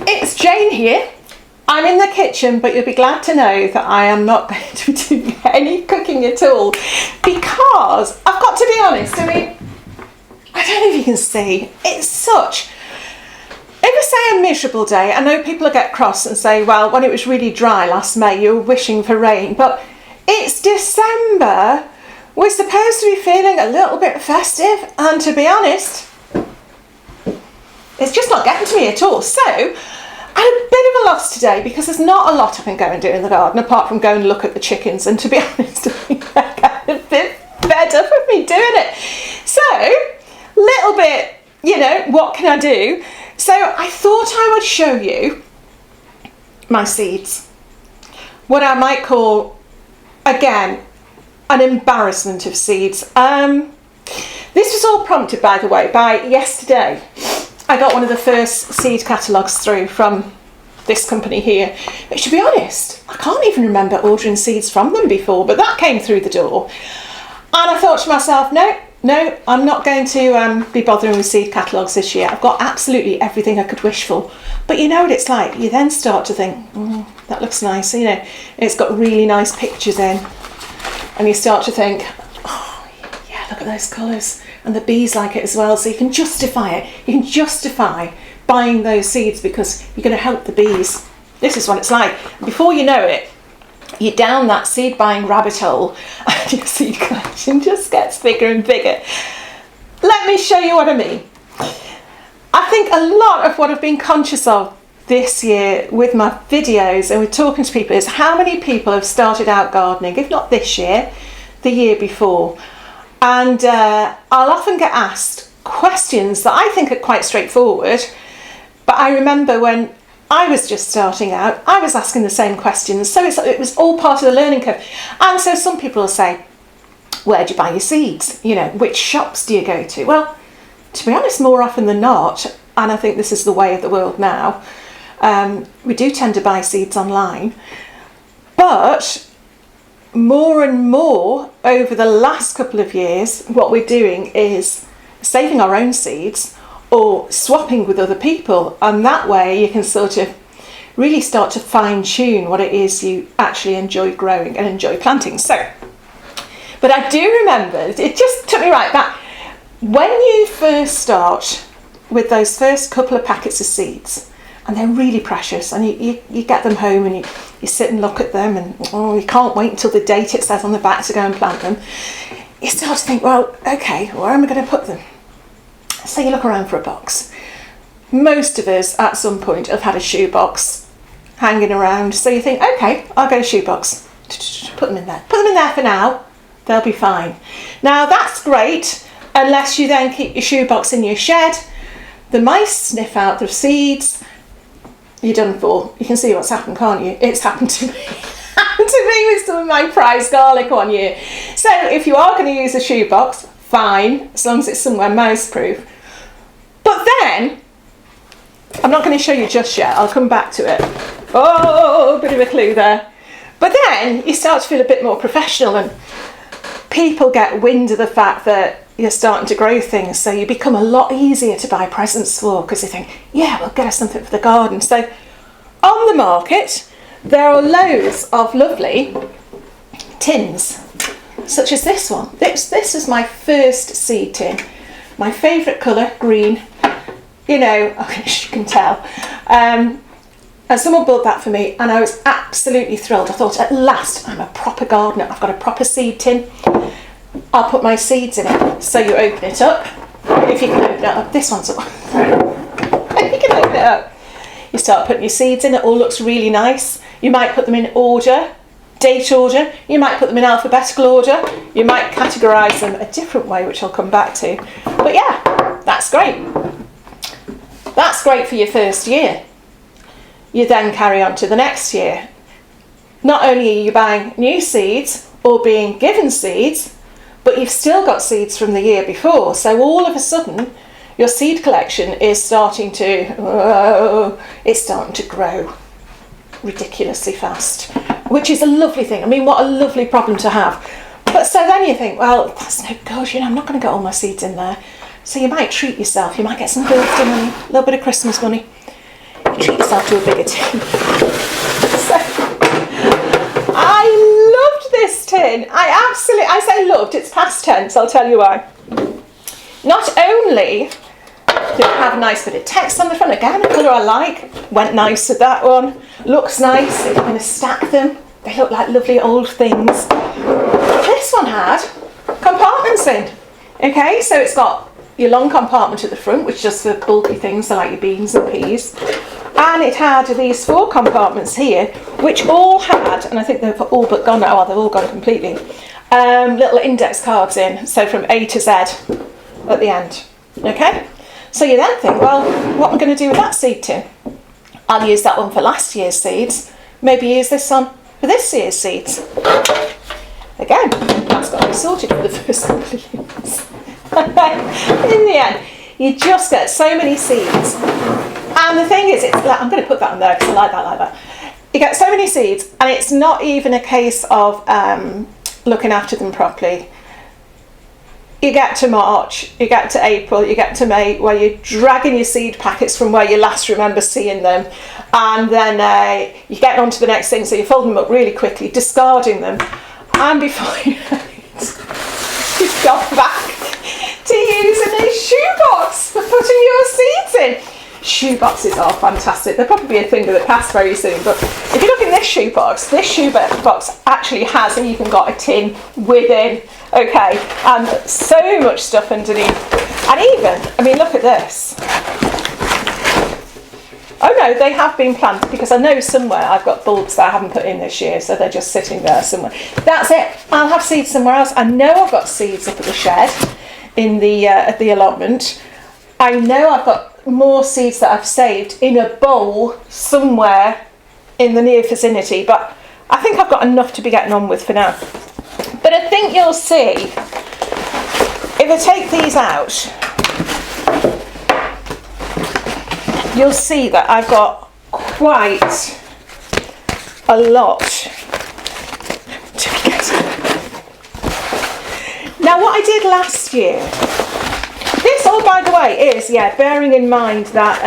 It's Jane here. I'm in the kitchen, but you'll be glad to know that I am not going to be doing any cooking at all because I've got to be honest, I mean, I don't know if you can see, it's such, if I say a miserable day, I know people will get cross and say, well, when it was really dry last May, you were wishing for rain, but it's December. We're supposed to be feeling a little bit festive, and to be honest, it's just not getting to me at all. So, I had a bit of a loss today because there's not a lot I can go and do in the garden apart from go and look at the chickens, and to be honest, I got a bit fed up of me doing it. So, little bit, you know, what can I do? So, I thought I would show you my seeds. What I might call, again, an embarrassment of seeds. This was all prompted, by the way, by yesterday. I got one of the first seed catalogues through from this company here. But to be honest, I can't even remember ordering seeds from them before, but that came through the door. And I thought to myself, no, I'm not going to be bothering with seed catalogues this year. I've got absolutely everything I could wish for. But you know what it's like? You then start to think, that looks nice. You know, it's got really nice pictures in. And you start to think, oh, yeah, look at those colours. And the bees like it as well. So you can justify it. You can justify buying those seeds because you're going to help the bees. This is what it's like. Before you know it, you're down that seed buying rabbit hole and your seed collection just gets bigger and bigger. Let me show you what I mean. I think a lot of what I've been conscious of this year with my videos and with talking to people is how many people have started out gardening, if not this year, the year before. And I'll often get asked questions that I think are quite straightforward, but I remember when I was just starting out, I was asking the same questions, so it was all part of the learning curve. And so some people will say, where do you buy your seeds? You know, which shops do you go to? Well, to be honest, more often than not, and I think this is the way of the world now, we do tend to buy seeds online, but more and more over the last couple of years, what we're doing is saving our own seeds or swapping with other people, and that way you can sort of really start to fine-tune what it is you actually enjoy growing and enjoy planting. So, but I do remember, it just took me right back, when you first start with those first couple of packets of seeds, and they're really precious, and you get them home and you sit and look at them, and you can't wait until the date it says on the back to go and plant them. You start to think, well, okay, where am I going to put them? So you look around for a box. Most of us at some point have had a shoebox hanging around, so you think, okay, I'll get a shoebox. Put them in there. Put them in there for now. They'll be fine. Now that's great, unless you then keep your shoebox in your shed. The mice sniff out the seeds. You're done for. You can see what's happened, can't you? It's happened to me. Happened to me with some of my prized garlic one year. So if you are going to use a shoebox, fine, as long as it's somewhere mouse proof. But then, I'm not going to show you just yet, I'll come back to it. Oh, a bit of a clue there. But then you start to feel a bit more professional, and people get wind of the fact that you're starting to grow things, so you become a lot easier to buy presents for because you think, yeah, we'll get us something for the garden. So on the market, there are loads of lovely tins, such as this one. This is my first seed tin. My favourite colour, green. You know, as you can tell. And someone built that for me, and I was absolutely thrilled. I thought, at last, I'm a proper gardener. I've got a proper seed tin. I'll put my seeds in it. So you open it up. If you can open it up, this one's up. If you can open it up, you start putting your seeds in. It all looks really nice. You might put them in order, date order. You might put them in alphabetical order. You might categorise them a different way, which I'll come back to. But yeah, that's great. That's great for your first year. You then carry on to the next year. Not only are you buying new seeds or being given seeds, but you've still got seeds from the year before. So all of a sudden, your seed collection is starting to grow ridiculously fast, which is a lovely thing. I mean, what a lovely problem to have. But so then you think, well, that's no good, you know, I'm not going to get all my seeds in there. So you might treat yourself. You might get some birthday money, a little bit of Christmas money. treat yourself to a bigger tin. So, I loved this tin. I say loved, it's past tense, I'll tell you why. Not only did it have a nice bit of text on the front, again, a colour I like, went nice with that one, looks nice, if you're going to stack them, they look like lovely old things. This one had compartments in, okay, so it's got your long compartment at the front, which is just for bulky things, so like your beans and peas, and it had these 4 compartments here, which all had, and I think they've all but gone now, they've all gone completely, little index cards in, so from A to Z at the end, okay? So you then think, well, what am I going to do with that seed tin? I'll use that one for last year's seeds, maybe use this one for this year's seeds. Again, that's got to be sorted for the first couple of years. In the end, you just get so many seeds. And the thing is, I'm going to put that on there because I like that. You get so many seeds, and it's not even a case of looking after them properly. You get to March, you get to April, you get to May, where you're dragging your seed packets from where you last remember seeing them, and then you get on to the next thing, so you fold them up really quickly, discarding them, and before you know it, you've gone back to using a shoebox for putting your seeds in. Shoeboxes are fantastic. They'll probably be a thing of the past very soon, but if you look in this shoebox actually has even got a tin within, okay, and so much stuff underneath. And even, I mean, look at this. Oh no, they have been planted, because I know somewhere I've got bulbs that I haven't put in this year, so they're just sitting there somewhere. That's it. I'll have seeds somewhere else. I know I've got seeds up at the shed in the at the allotment. I know I've got more seeds that I've saved in a bowl somewhere in the near vicinity, but I think I've got enough to be getting on with for now. But I think you'll see, if I take these out, you'll see that I've got quite a lot to be getting. Now, what I did last year, this, oh, by the way, is, bearing in mind that,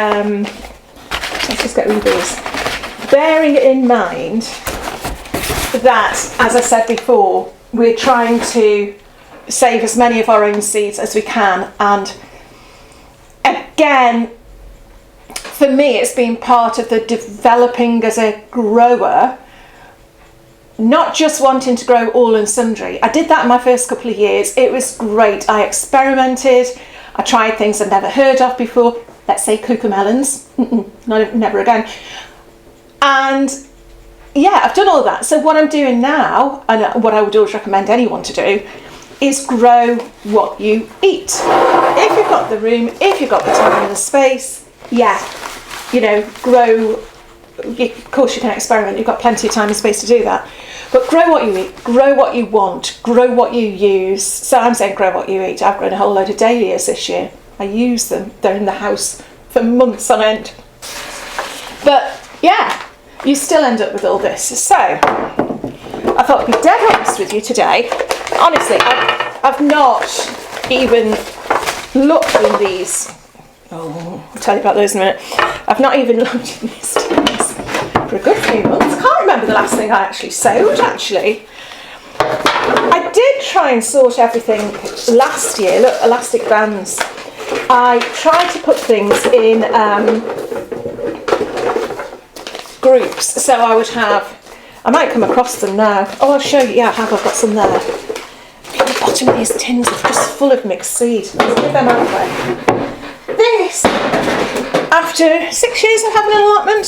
let's just get rid of these. Bearing in mind that, as I said before, we're trying to save as many of our own seeds as we can. And again, for me, it's been part of the developing as a grower, not just wanting to grow all and sundry. I did that in my first couple of years. It was great. I experimented. I tried things I'd never heard of before. Let's say cucamelons. Never again. And yeah, I've done all that. So what I'm doing now, and what I would always recommend anyone to do, is grow what you eat. If you've got the room, if you've got the time and the space, grow. Of course you can experiment, you've got plenty of time and space to do that. But grow what you eat, grow what you want, grow what you use. So I'm saying grow what you eat. I've grown a whole load of dahlias this year. I use them. They're in the house for months on end. But yeah, you still end up with all this. So I thought I'd be dead honest with you today. Honestly, I've not even looked in these. Oh, I'll tell you about those in a minute. I've not even looked in these tins for a good few months. I can't remember the last thing I actually sewed, actually. I did try and sort everything last year. Look, elastic bands. I tried to put things in groups. So I would have, I might come across them now. Oh, I'll show you. Yeah, I've got some there. The bottom of these tins are just full of mixed seed. Let's get them out of the way. This, after 6 years of having an allotment,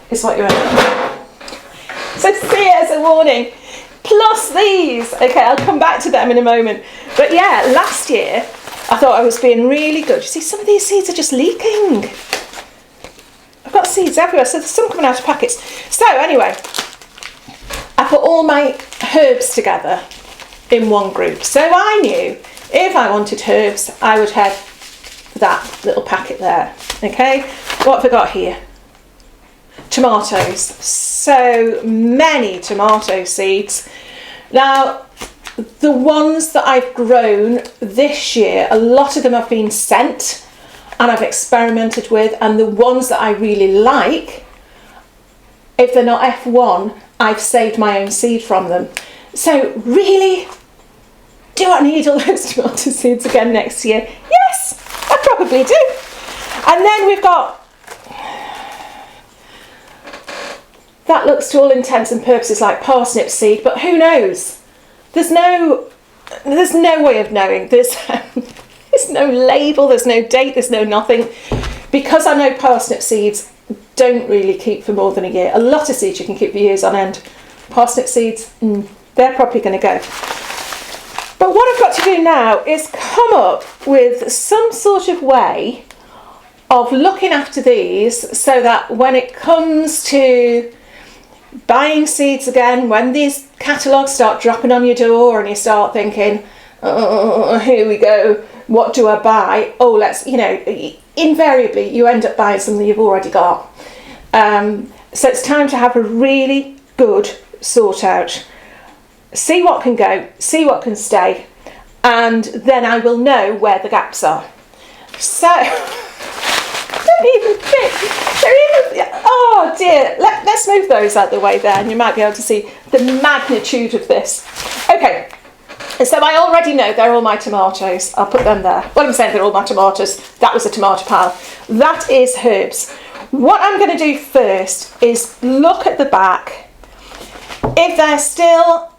is what you're in. So see it as a warning. Plus these. Okay, I'll come back to them in a moment. But yeah, last year I thought I was being really good. You see, some of these seeds are just leaking. I've got seeds everywhere, so there's some coming out of packets. So anyway, I put all my herbs together in one group. So I knew if I wanted herbs, I would have that little packet there. Okay, what have I got here? Tomatoes. So many tomato seeds. Now, The ones that I've grown this year, a lot of them have been sent and I've experimented with, and the ones that I really like, if they're not F1, I've saved my own seed from them. So really, do I need all those tomato seeds again next year? Yes, I probably do. And then we've got, that looks to all intents and purposes like parsnip seed, but who knows? There's no way of knowing. There's no label, there's no date, there's no nothing. Because I know parsnip seeds don't really keep for more than a year. A lot of seeds you can keep for years on end. Parsnip seeds, they're probably going to go. But what I've got to do now is come up with some sort of way of looking after these so that when it comes to buying seeds again, when these catalogues start dropping on your door and you start thinking, oh, here we go, what do I buy? Oh, let's, invariably you end up buying something you've already got. So it's time to have a really good sort out. See what can go, see what can stay, and then I will know where the gaps are. So, don't even fit. Oh dear, let's move those out of the way there, and you might be able to see the magnitude of this. Okay, so I already know they're all my tomatoes. I'll put them there. Well, I'm saying they're all my tomatoes. That was a tomato pile. That is herbs. What I'm going to do first is look at the back. If they're still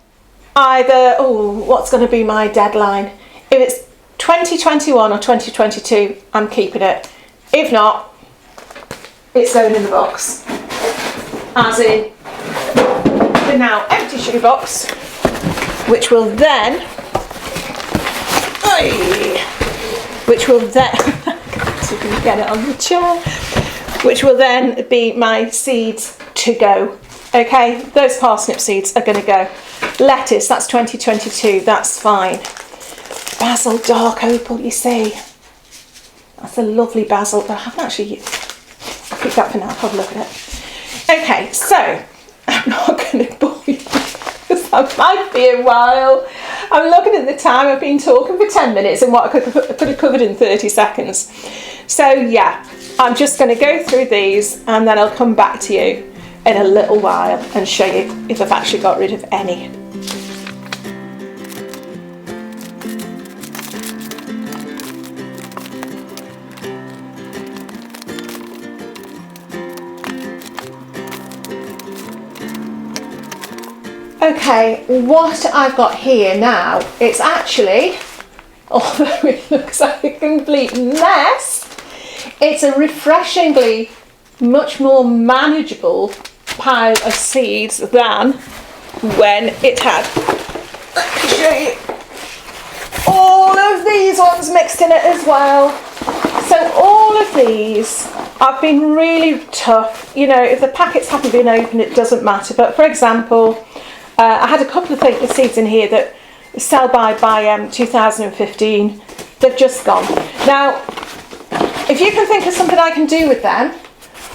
either, what's going to be my deadline? If it's 2021 or 2022, I'm keeping it. If not, it's going in the box. As in the now empty shoebox, which will then, so you can get it on the chair, which will then be my seeds to go. Okay, those parsnip seeds are going to go. Lettuce, that's 2022, that's fine. Basil dark opal, you see. That's a lovely basil, but I haven't actually, I'll keep that for now, I'll have a look at it. Okay, so, I'm not going to bore you because that might be a while. I'm looking at the time, I've been talking for 10 minutes and what I could have covered in 30 seconds. So yeah, I'm just going to go through these and then I'll come back to you in a little while and show you if I've actually got rid of any. Okay, what I've got here now, it's actually, although it looks like a complete mess, it's a refreshingly much more manageable pile of seeds than when it had, let me show you, all of these ones mixed in it as well. So all of these have been really tough. If the packets haven't been opened, it doesn't matter. But for example, I had a couple of seeds in here that sell by 2015. They've just gone. Now, if you can think of something I can do with them,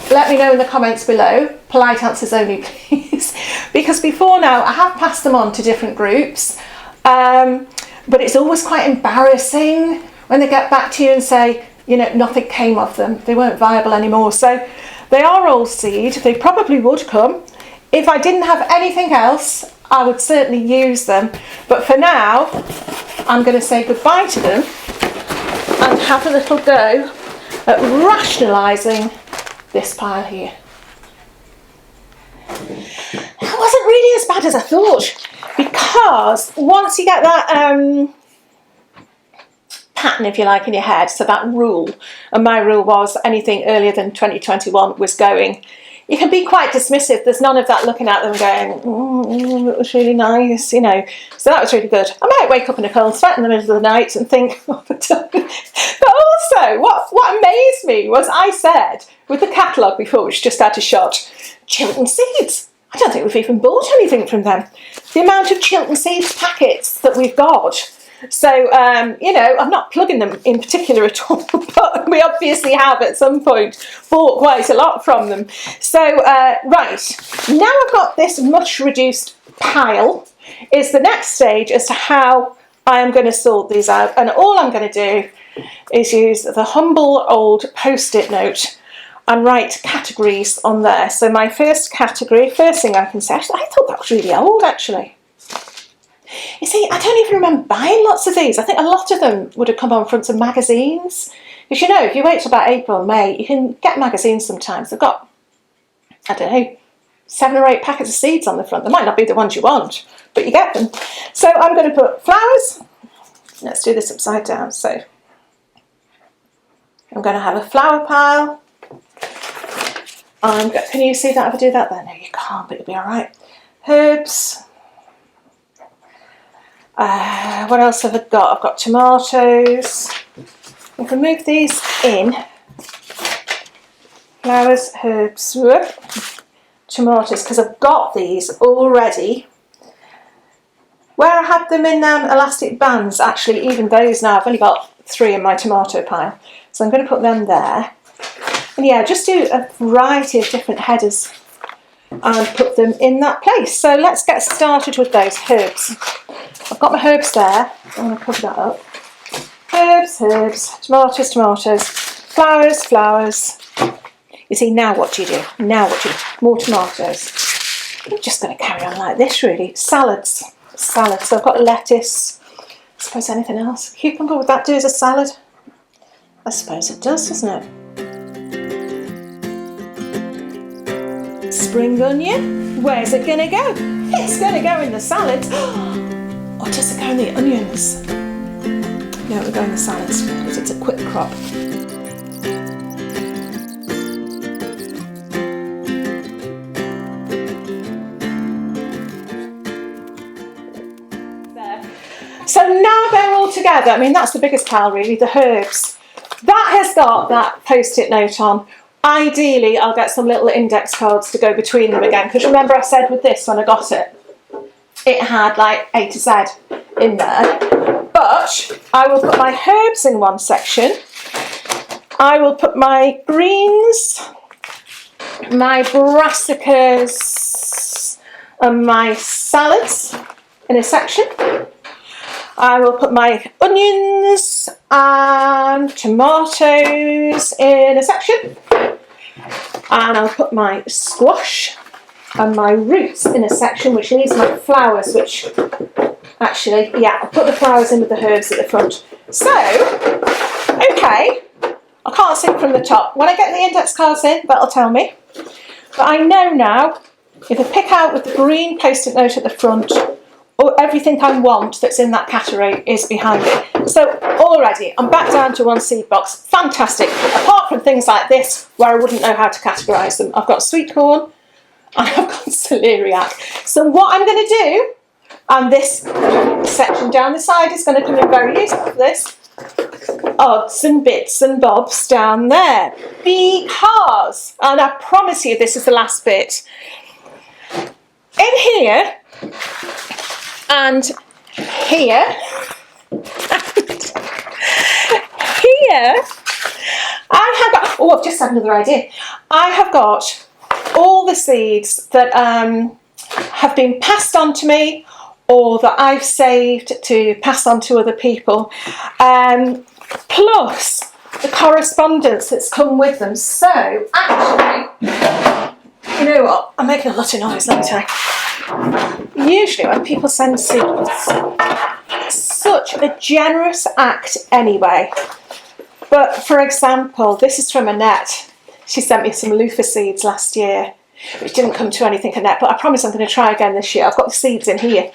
let me know in the comments below. Polite answers only, please. Because before now, I have passed them on to different groups. But it's always quite embarrassing when they get back to you and say, nothing came of them. They weren't viable anymore. So they are old seed. They probably would come. If I didn't have anything else, I would certainly use them. But for now, I'm going to say goodbye to them and have a little go at rationalising this pile here. It wasn't really as bad as I thought, because once you get that pattern, if you like, in your head, so that rule, and my rule was anything earlier than 2021 was going, you can be quite dismissive. There's none of that looking at them going, it was really nice, so that was really good. I might wake up in a cold sweat in the middle of the night and think, but also what amazed me was I said with the catalogue before, which just had a shot, Chiltern Seeds. I don't think we've even bought anything from them. The amount of Chiltern Seeds packets that we've got. So, I'm not plugging them in particular at all, but we obviously have at some point bought quite a lot from them. So, right, now I've got this much reduced pile, is the next stage as to how I am going to sort these out. And all I'm going to do is use the humble old post-it note and write categories on there. So my first category, first thing I can say, actually, I thought that was really old actually. You see, I don't even remember buying lots of these. I think a lot of them would have come on fronts of magazines. Because you know, if you wait till about April, May, you can get magazines sometimes. They've got, I don't know, 7 or 8 packets of seeds on the front. They might not be the ones you want, but you get them. So I'm going to put flowers. Let's do this upside down. So I'm going to have a flower pile. Can you see that if I do that there? No, you can't, but it'll be all right. Herbs. What else have I got? I've got tomatoes. I can move these in. Flowers, herbs, whoop. Tomatoes, because I've got these already. Where I had them in elastic bands, actually, even those now, I've only got 3 in my tomato pile. So I'm going to put them there. And yeah, just do a variety of different headers and put them in that place. So let's get started with those herbs. I've got my herbs there. I want to cover that up. Herbs, herbs, tomatoes, tomatoes, flowers, flowers. You see, now what do you do? Now what do you do? More tomatoes. I'm just going to carry on like this, really. Salads. Salads. So I've got lettuce. I suppose anything else. Cucumber, would that do as a salad? I suppose it does, doesn't it? Spring onion. Where's it going to go? It's going to go in the salads. Or does it go in the onions? No, it'll go in the salads because it's a quick crop. There. So now they're all together. I mean, that's the biggest pile really, the herbs. That has got that post-it note on. Ideally, I'll get some little index cards to go between them again, because remember I said with this when I got it, it had like A to Z in there. But I will put my herbs in one section. I will put my greens, my brassicas and my salads in a section. I will put my onions and tomatoes in a section. And I'll put my squash and my roots in a section, which leaves my flowers, which actually, yeah, I'll put the flowers in with the herbs at the front. So, okay, I can't see from the top. When I get the index cards in, that'll tell me. But I know now, if I pick out with the green post-it note at the front, or everything I want that's in that category is behind it. So already, I'm back down to 1 seed box. Fantastic. Apart from things like this, where I wouldn't know how to categorise them. I've got sweet corn, and I've got celeriac. So what I'm going to do, and this section down the side is going to come in very useful for this, odds and bits and bobs down there. Because, and I promise you this is the last bit, in here, and here, here, I have got, oh, I've just had another idea. I have got all the seeds that have been passed on to me or that I've saved to pass on to other people, plus the correspondence that's come with them. So, actually, you know what? I'm making a lot of noise, let me tell you. Usually when people send seeds, it's such a generous act anyway. But for example, this is from Annette. She sent me some loofah seeds last year, which didn't come to anything, Annette, but I promise I'm going to try again this year. I've got the seeds in here.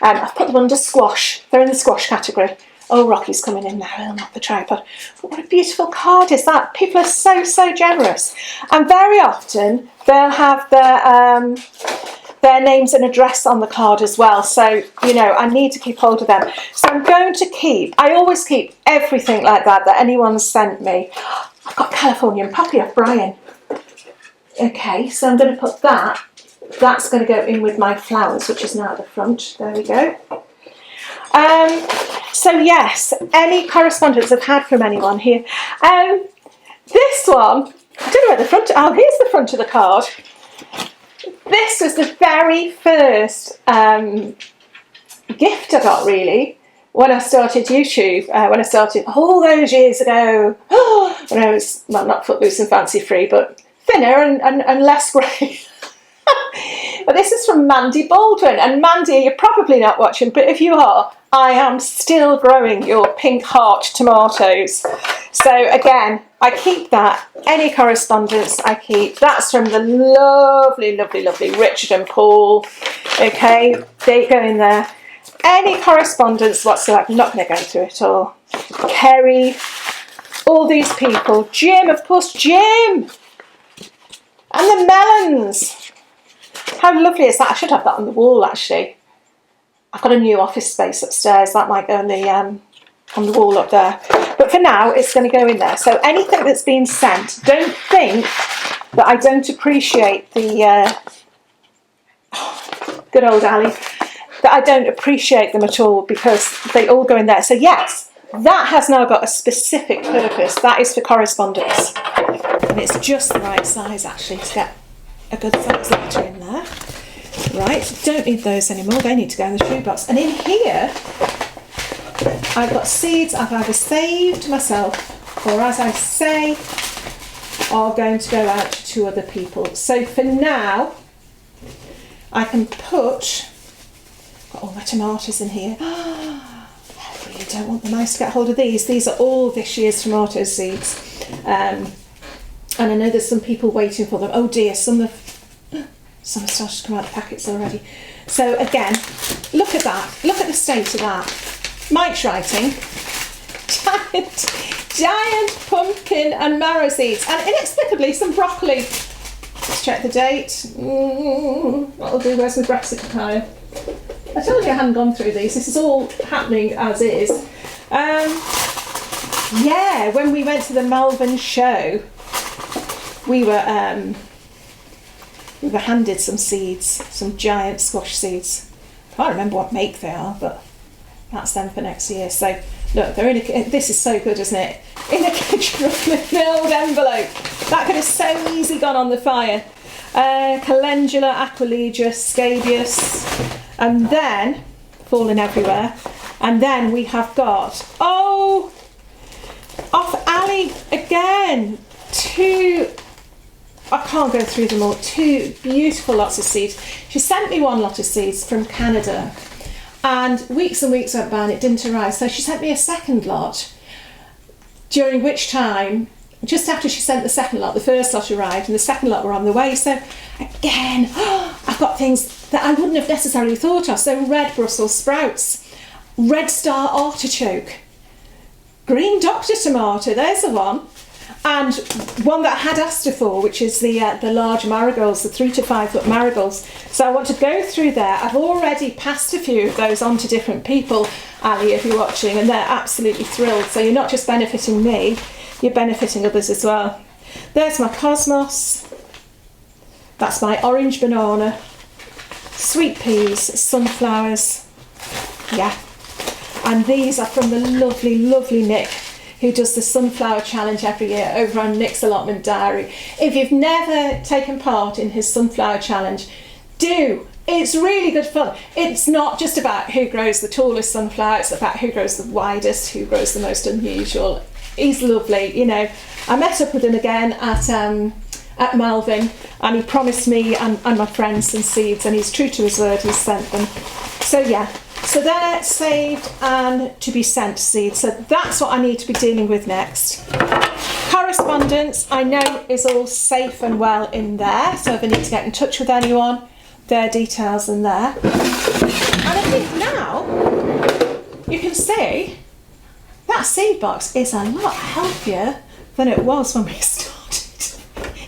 I've put them under squash. They're in the squash category. Oh, Rocky's coming in now. He'll knock the tripod. But what a beautiful card is that? People are so, so generous. And very often they'll have their names and address on the card as well. So, you know, I need to keep hold of them. So I'm going to keep, I always keep everything like that anyone's sent me. I've got Californian poppy off Brian. Okay, so I'm going to put that. That's going to go in with my flowers, which is now at the front. There we go. So yes, any correspondence I've had from anyone here. This one, I don't know where the front, oh, here's the front of the card. This was the very first gift I got, really, when I started YouTube, when I started all those years ago, when I was, well, not footloose and fancy free, but thinner and less grey. But this is from Mandy Baldwin, and Mandy, you're probably not watching, but if you are, I am still growing your pink heart tomatoes. So again, I keep that. Any correspondence I keep. That's from the lovely, lovely, lovely Richard and Paul. Okay, they go in there. Any correspondence whatsoever, I'm not going to go through it all. Kerry, all these people. Jim, of course, Jim! And the melons. How lovely is that? I should have that on the wall, actually. I've got a new office space upstairs. That might go on the wall up there. But for now, it's going to go in there. So anything that's been sent, don't think that I don't appreciate the... good old Ali. That I don't appreciate them at all, because they all go in there. So yes, that has now got a specific purpose. That is for correspondence. And it's just the right size, actually, to get a good size letter in there. Right, don't need those anymore. They need to go in the shoebox. And in here, I've got seeds I've either saved myself, or as I say, are going to go out to other people. So for now, I can put... got all my tomatoes in here. I really don't want the mice to get hold of these. These are all this year's tomato seeds. And I know there's some people waiting for them. Oh dear, some have started to come out of packets already. So again, look at that. Look at the state of that. Mike's writing. Giant pumpkin and marrow seeds. And inexplicably some broccoli. Let's check the date. What'll do? Where's my Brexit card? I told you I hadn't gone through these. This is all happening as is. Yeah, when we went to the Malvern show, we were handed some seeds, some giant squash seeds. I can't remember what make they are, but that's them for next year. So look, they're in a, this is so good, isn't it? In a Categorizing envelope. That could have so easily gone on the fire. Calendula, Aquilegia, scabious, and then falling everywhere. And then we have got, oh, off Ali again, two. I can't go through them all. Two beautiful lots of seeds. She sent me one lot of seeds from Canada, and weeks went by and it didn't arrive. So she sent me a second lot, during which time, just after she sent the second lot, the first lot arrived and the second lot were on the way. So again, I've got things that I wouldn't have necessarily thought of. So red Brussels sprouts, red star artichoke, green doctor tomato, there's the one. And one that I had asked her for, which is the large marigolds, the 3 to 5 foot marigolds. So I want to go through there. I've already passed a few of those on to different people, Ali, if you're watching, and they're absolutely thrilled. So you're not just benefiting me, you're benefiting others as well. There's my cosmos. That's my orange banana, sweet peas, sunflowers. Yeah. And these are from the lovely, lovely Nick, who does the Sunflower Challenge every year over on Nick's Allotment Diary. If you've never taken part in his Sunflower Challenge, do. It's really good fun. It's not just about who grows the tallest sunflower, it's about who grows the widest, who grows the most unusual. He's lovely, you know. I met up with him again at Malvern, and he promised me and my friends some seeds, and he's true to his word, he's sent them. So yeah. So they're saved and to be sent seeds. So that's what I need to be dealing with next. Correspondence, I know, is all safe and well in there. So if I need to get in touch with anyone, their details in there. And I think now you can see that seed box is a lot healthier than it was when we started.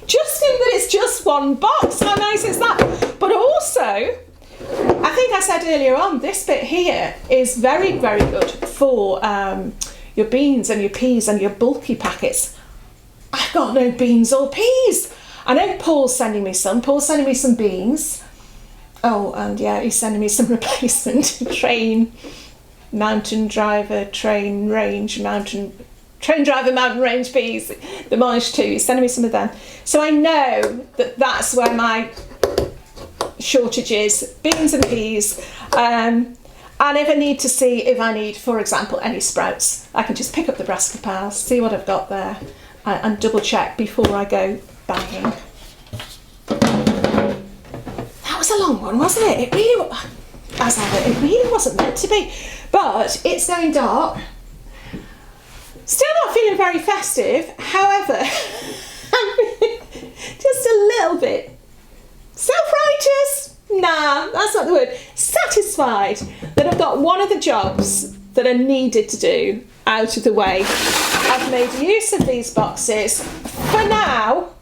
Just in that it's just one box. How nice is that? But also, I think I said earlier on, this bit here is very, very good for your beans and your peas and your bulky packets. I've got no beans or peas. I know Paul's sending me some. Paul's sending me some beans. Oh, and yeah, he's sending me some replacement train driver mountain range peas. The Monash too. He's sending me some of them. So I know that that's where my shortages, beans and peas, and And if I need to see if I need, for example, any sprouts, I can just pick up the brassica piles, see what I've got there, and double check before I go bagging. That was a long one, wasn't it? It really, as ever, it really wasn't meant to be. But it's going dark. Still not feeling very festive. However, just a little bit self-righteous. Nah, that's not the word. Satisfied that I've got one of the jobs that I needed to do out of the way. I've made use of these boxes. For now,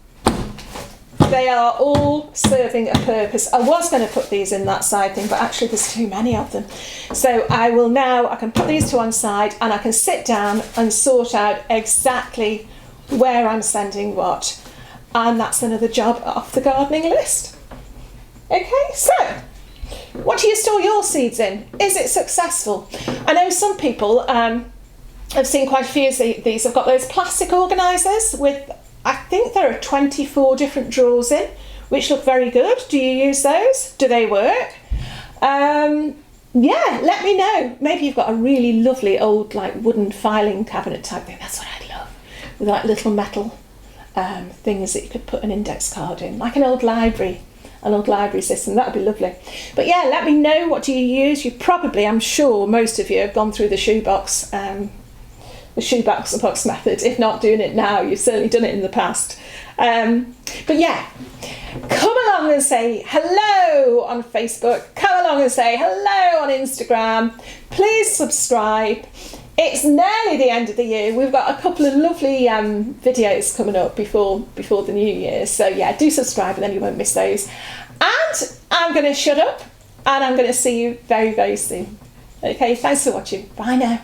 they are all serving a purpose. I was going to put these in that side thing, but actually there's too many of them. So I can put these to one side and I can sit down and sort out exactly where I'm sending what. And that's another job off the gardening list. Okay, so what do you store your seeds in? Is it successful? I know some people, I've seen quite a few of these, have got those plastic organisers with, I think there are 24 different drawers in, which look very good. Do you use those? Do they work? Yeah, let me know. Maybe you've got a really lovely old like wooden filing cabinet type thing. That's what I'd love. With like little metal things that you could put an index card in, like an old library system. That would be lovely. But yeah, let me know, what do you use? You probably, I'm sure most of you have gone through the shoebox box method. If not doing it now, you've certainly done it in the past. But yeah, come along and say hello on Facebook. Come along and say hello on Instagram. Please subscribe. It's nearly the end of the year. We've got a couple of lovely videos coming up before the new year. So yeah, do subscribe and then you won't miss those. And I'm going to shut up and I'm going to see you very, very soon. Okay, thanks for watching. Bye now.